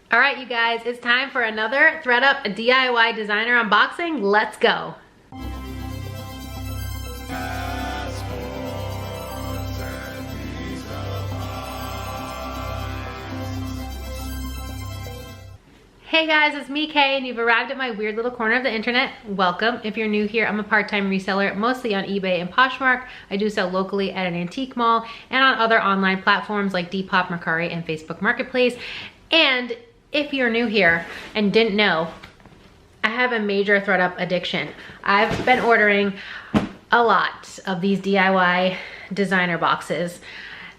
All right, you guys, it's time for another ThredUp DIY designer unboxing. Let's go. Hey guys, it's me, Kay, and you've arrived at my weird little corner of the internet. Welcome. If you're new here, I'm a part-time reseller, mostly on eBay and Poshmark. I do sell locally at an antique mall and on other online platforms like Depop, Mercari, and Facebook Marketplace. And if you're new here and didn't know, I have a major ThredUp addiction. I've been ordering a lot of these DIY designer boxes.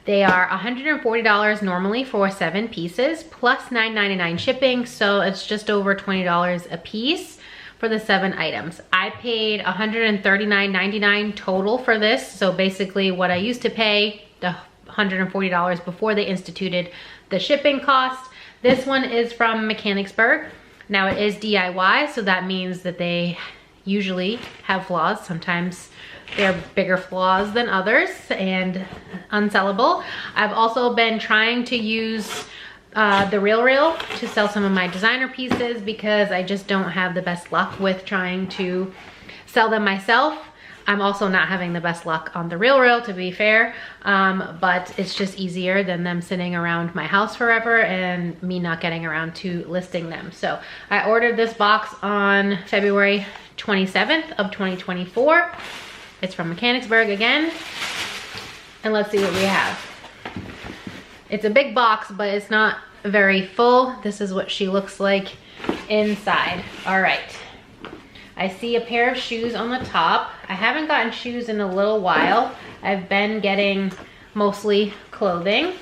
They are $140 normally for 7 pieces, plus $9.99 shipping, so it's just over $20 a piece for the 7 items. I paid $139.99 total for this, so basically what I used to pay, the $140 before they instituted the shipping cost. This one is from Mechanicsburg. Now it is DIY, so that means that they usually have flaws. Sometimes they're bigger flaws than others and unsellable. I've also been trying to use the RealReal to sell some of my designer pieces because I just don't have the best luck with trying to sell them myself. I'm also not having the best luck on the RealReal, to be fair, but it's just easier than them sitting around my house forever and me not getting around to listing them. So I ordered this box on February 27th of 2024. It's from Mechanicsburg again, and let's see what we have. It's a big box, but it's not very full. This is what she looks like inside. All right. I see a pair of shoes on the top. I haven't gotten shoes in a little while. I've been getting mostly clothing.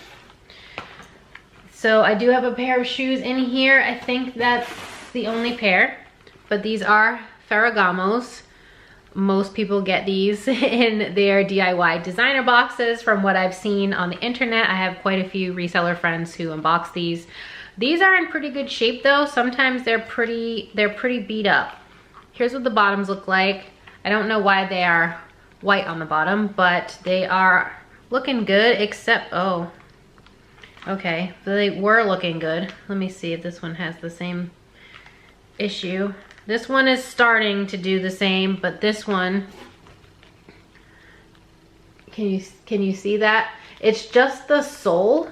So I do have a pair of shoes in here. I think that's the only pair, but these are Ferragamos. Most people get these in their DIY designer boxes from what I've seen on the internet. I have quite a few reseller friends who unbox these. These are in pretty good shape though. Sometimes they're pretty beat up. Here's what the bottoms look like. I don't know why they are white on the bottom, but they are looking good except, oh, okay, they were looking good. Let me see if this one has the same issue. This one is starting to do the same, but this one, can you see that? It's just the sole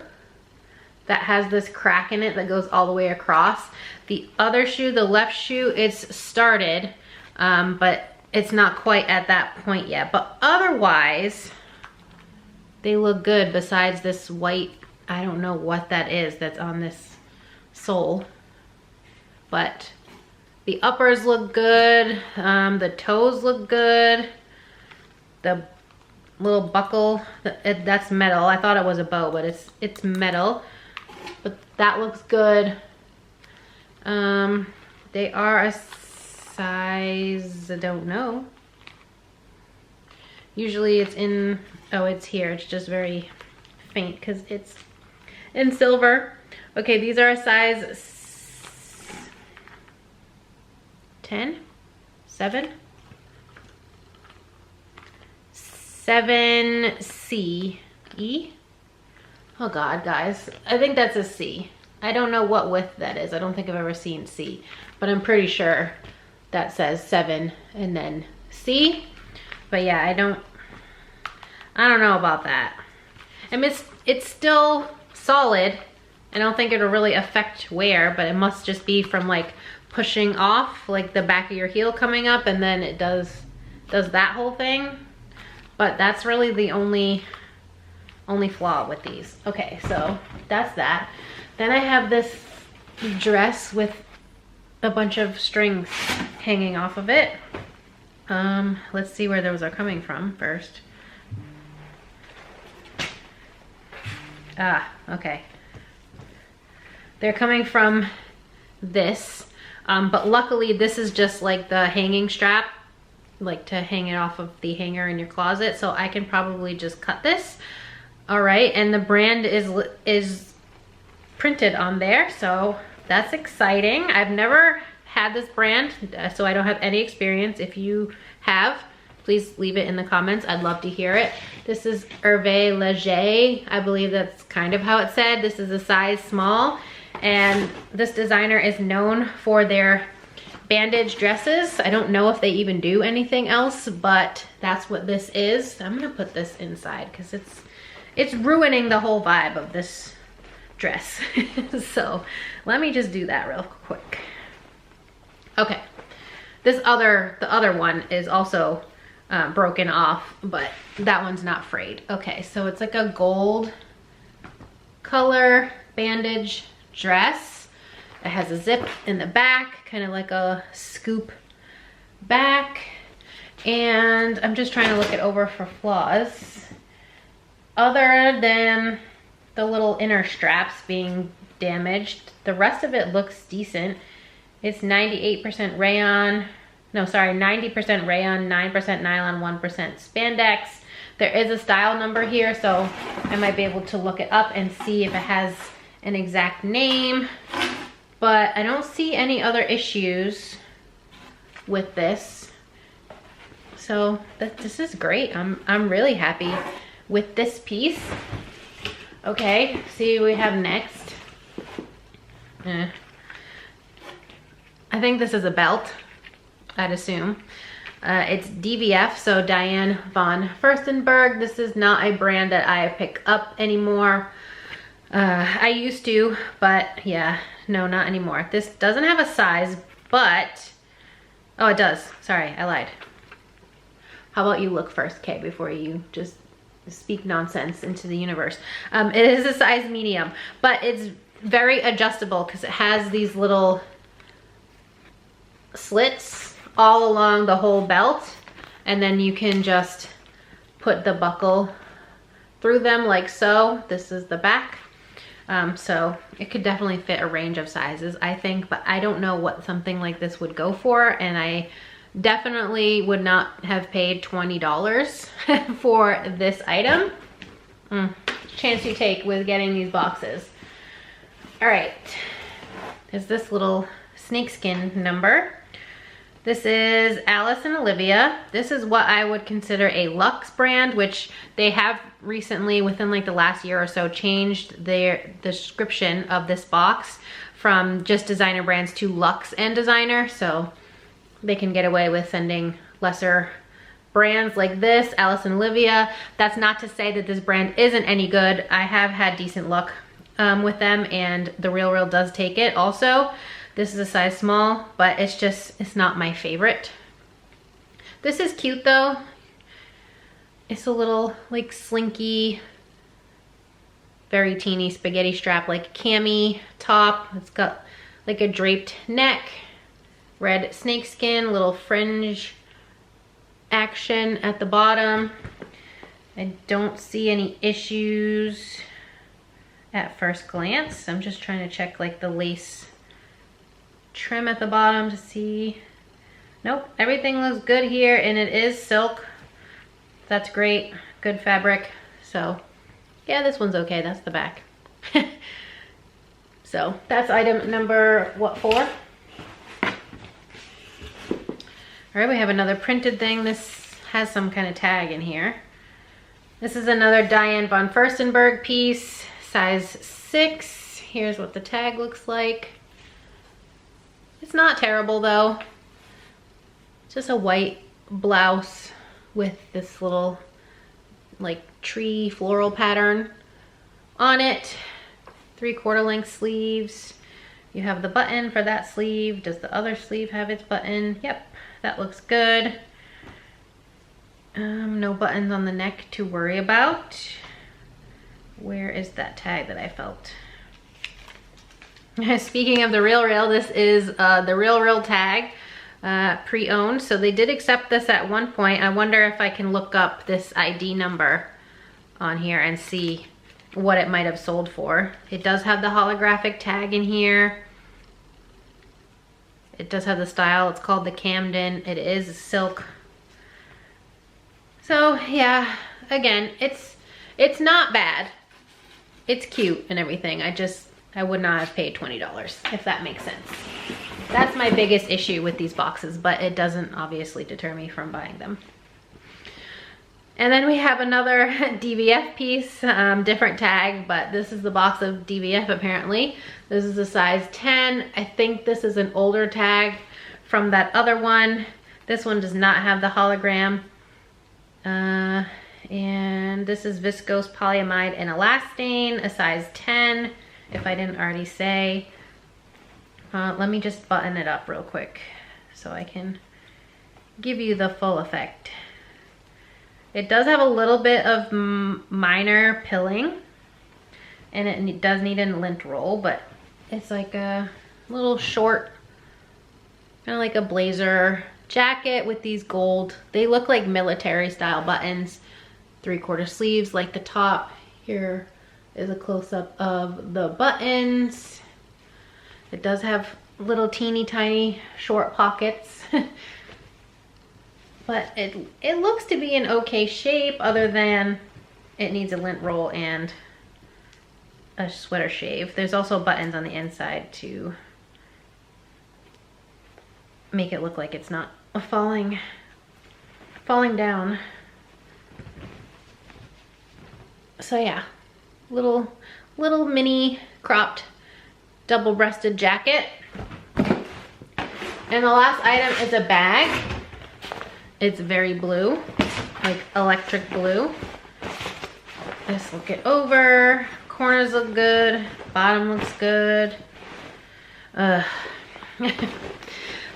that has this crack in it that goes all the way across. The other shoe, the left shoe, it's started, but it's not quite at that point yet. But otherwise, they look good besides this white, I don't know what that is that's on this sole, but the uppers look good, the toes look good, the little buckle, that's metal. I thought it was a bow, but it's metal, but that looks good. They are a size, I don't know. Usually it's in, oh, it's here. It's just very faint because it's in silver. Okay, these are a size 10, 7, 7C, E. Oh God, guys, I think that's a C. I don't know what width that is. I don't think I've ever seen C, but I'm pretty sure that says 7 and then C. But yeah, I don't know about that. I mean, it's still solid. I don't think it'll really affect wear, but it must just be from like pushing off like the back of your heel coming up, and then it does that whole thing. But that's really the only flaw with these. Okay, so that's that. Then I have this dress with a bunch of strings hanging off of it. Let's see where those are coming from first. Ah, okay. They're coming from this, but luckily this is just like the hanging strap, like to hang it off of the hanger in your closet, so I can probably just cut this. All right, and the brand is printed on there, so that's exciting. I've never had this brand, so I don't have any experience. If you have, please leave it in the comments. I'd love to hear it. This is Hervé Leger. I believe that's kind of how it said. This is a size small. And this designer is known for their bandage dresses. I don't know if they even do anything else, but that's what this is. I'm gonna put this inside because it's ruining the whole vibe of this dress. So let me just do that real quick. Okay, the other one is also broken off, but that one's not frayed. Okay, so it's like a gold color bandage dress. It has a zip in the back, kind of like a scoop back. And I'm just trying to look it over for flaws. Other than the little inner straps being damaged, the rest of it looks decent. It's 98% rayon. No, sorry, 90% rayon, 9% nylon, 1% spandex. There is a style number here, so I might be able to look it up and see if it has an exact name. But I don't see any other issues with this. So this is great. I'm really happy with this piece. Okay, see what we have next. I think this is a belt, I'd assume. It's DVF, so Diane von Furstenberg. This is not a brand that I pick up anymore. I used to, but yeah, no, not anymore. This doesn't have a size, but, oh, it does. Sorry, I lied. How about you look first, Kay, before you just speak nonsense into the universe. It is a size medium, but it's very adjustable because it has these little slits all along the whole belt, and then you can just put the buckle through them like so. This is the back. So it could definitely fit a range of sizes, I think, but I don't know what something like this would go for, and I definitely would not have paid $20 for this item. Chance you take with getting these boxes. All right, there's this little snakeskin number. This is Alice and Olivia. This is what I would consider a luxe brand, which they have recently, within like the last year or so, changed their description of this box from just designer brands to luxe and designer. So they can get away with sending lesser brands like this, Alice and Olivia. That's not to say that this brand isn't any good. I have had decent luck with them, and The RealReal does take it also. This is a size small, but it's not my favorite. This is cute though. It's a little like slinky, very teeny spaghetti strap, like cami top. It's got like a draped neck, red snakeskin, little fringe action at the bottom. I don't see any issues at first glance. I'm just trying to check like the lace trim at the bottom to see. Nope, everything looks good here, and it is silk. That's great, good fabric. So yeah, this one's okay. That's the back. So that's item number, what, 4? All right, we have another printed thing. This has some kind of tag in here. This is another Diane von Furstenberg piece, size 6. Here's what the tag looks like. It's not terrible though. It's just a white blouse with this little like tree floral pattern on it. 3/4 length sleeves. You have the button for that sleeve. Does the other sleeve have its button? Yep, that looks good. No buttons on the neck to worry about. Where is that tag that I felt? Speaking of The RealReal, this is the RealReal tag, pre-owned. So they did accept this at one point. I wonder if I can look up this ID number on here and see what it might have sold for. It does have the holographic tag in here. It does have the style. It's called the Camden. It is silk. So yeah, again, it's not bad. It's cute and everything. I would not have paid $20, if that makes sense. That's my biggest issue with these boxes, but it doesn't obviously deter me from buying them. And then we have another DVF piece, different tag, but this is the box of DVF apparently. This is a size 10. I think this is an older tag from that other one. This one does not have the hologram. And this is viscose polyamide and elastane, a size 10, if I didn't already say. Let me just button it up real quick so I can give you the full effect. It does have a little bit of minor pilling, and it does need a lint roll, but it's like a little short, kind of like a blazer jacket with these gold, they look like military style buttons, 3/4 sleeves like the top. Here is a close-up of the buttons. It does have little teeny tiny short pockets. But it looks to be in okay shape, other than it needs a lint roll and a sweater shave. There's also buttons on the inside to make it look like it's not falling down. So yeah, little mini cropped double-breasted jacket. And the last item is a bag. It's very blue, like electric blue. Let's look it over. Corners look good, bottom looks good.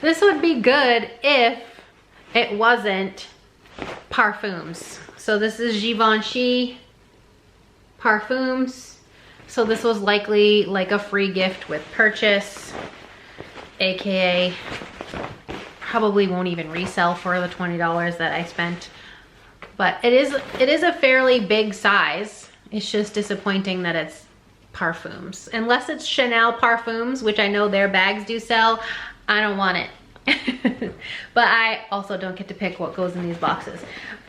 This would be good if it wasn't parfums. So this is Givenchy parfums. So this was likely like a free gift with purchase, AKA probably won't even resell for the $20 that I spent. But it is a fairly big size. It's just disappointing that it's parfums. Unless it's Chanel parfums, which I know their bags do sell, I don't want it. But I also don't get to pick what goes in these boxes.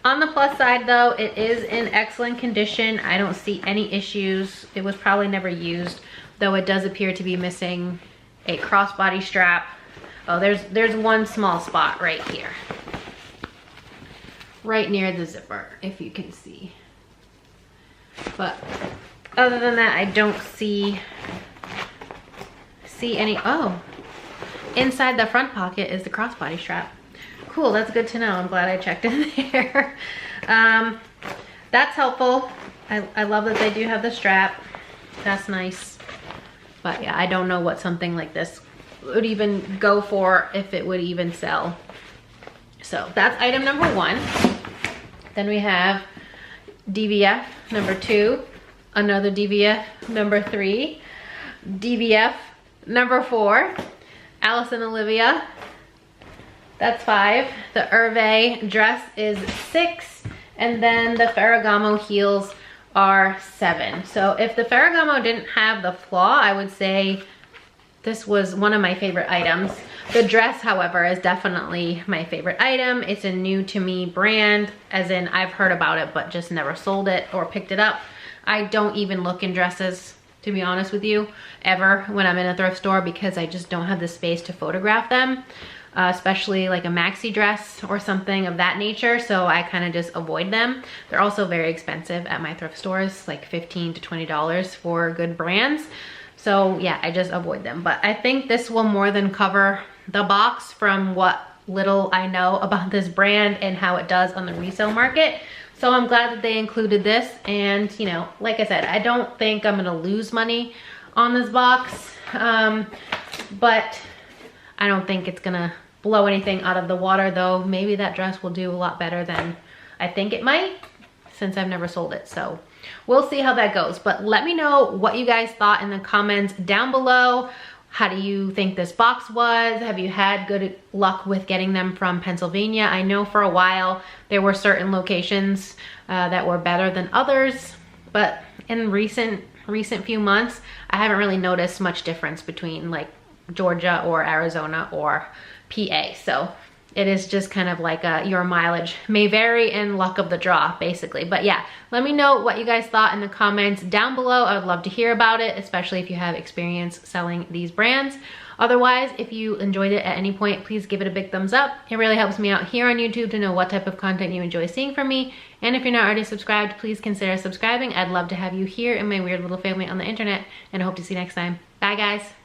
On the plus side though, it is in excellent condition. I don't see any issues. It was probably never used, though it does appear to be missing a crossbody strap. Oh, there's one small spot right here. Right near the zipper, if you can see. But other than that, I don't see any. Oh, inside the front pocket is the crossbody strap. Cool, that's good to know. I'm glad I checked in there. That's helpful. I love that they do have the strap. That's nice. But yeah, I don't know what something like this would even go for, if it would even sell. So that's item number 1. Then we have DVF number 2, another DVF number 3, DVF number 4, Alice and Olivia, that's 5, the Hervé dress is 6, and then the Ferragamo heels are 7. So if the Ferragamo didn't have the flaw, I would say this was one of my favorite items. The dress, however, is definitely my favorite item. It's a new to me brand, as in I've heard about it but just never sold it or picked it up. I don't even look in dresses, to be honest with you, ever when I'm in a thrift store, because I just don't have the space to photograph them, especially like a maxi dress or something of that nature. So I kind of just avoid them. They're also very expensive at my thrift stores, like $15 to $20 for good brands. So yeah, I just avoid them. But I think this will more than cover the box from what little I know about this brand and how it does on the resale market. So I'm glad that they included this. And you know, like I said, I don't think I'm gonna lose money on this box, but I don't think it's gonna blow anything out of the water, though. Maybe that dress will do a lot better than I think it might, since I've never sold it. So we'll see how that goes. But let me know what you guys thought in the comments down below. How do you think this box was? Have you had good luck with getting them from Pennsylvania? I know for a while there were certain locations that were better than others, but in recent few months, I haven't really noticed much difference between like Georgia or Arizona or PA. So it is just kind of like your mileage may vary and luck of the draw, basically. But yeah, let me know what you guys thought in the comments down below. I would love to hear about it, especially if you have experience selling these brands. Otherwise, if you enjoyed it at any point, please give it a big thumbs up. It really helps me out here on YouTube to know what type of content you enjoy seeing from me. And if you're not already subscribed, please consider subscribing. I'd love to have you here in my weird little family on the internet, and I hope to see you next time. Bye, guys.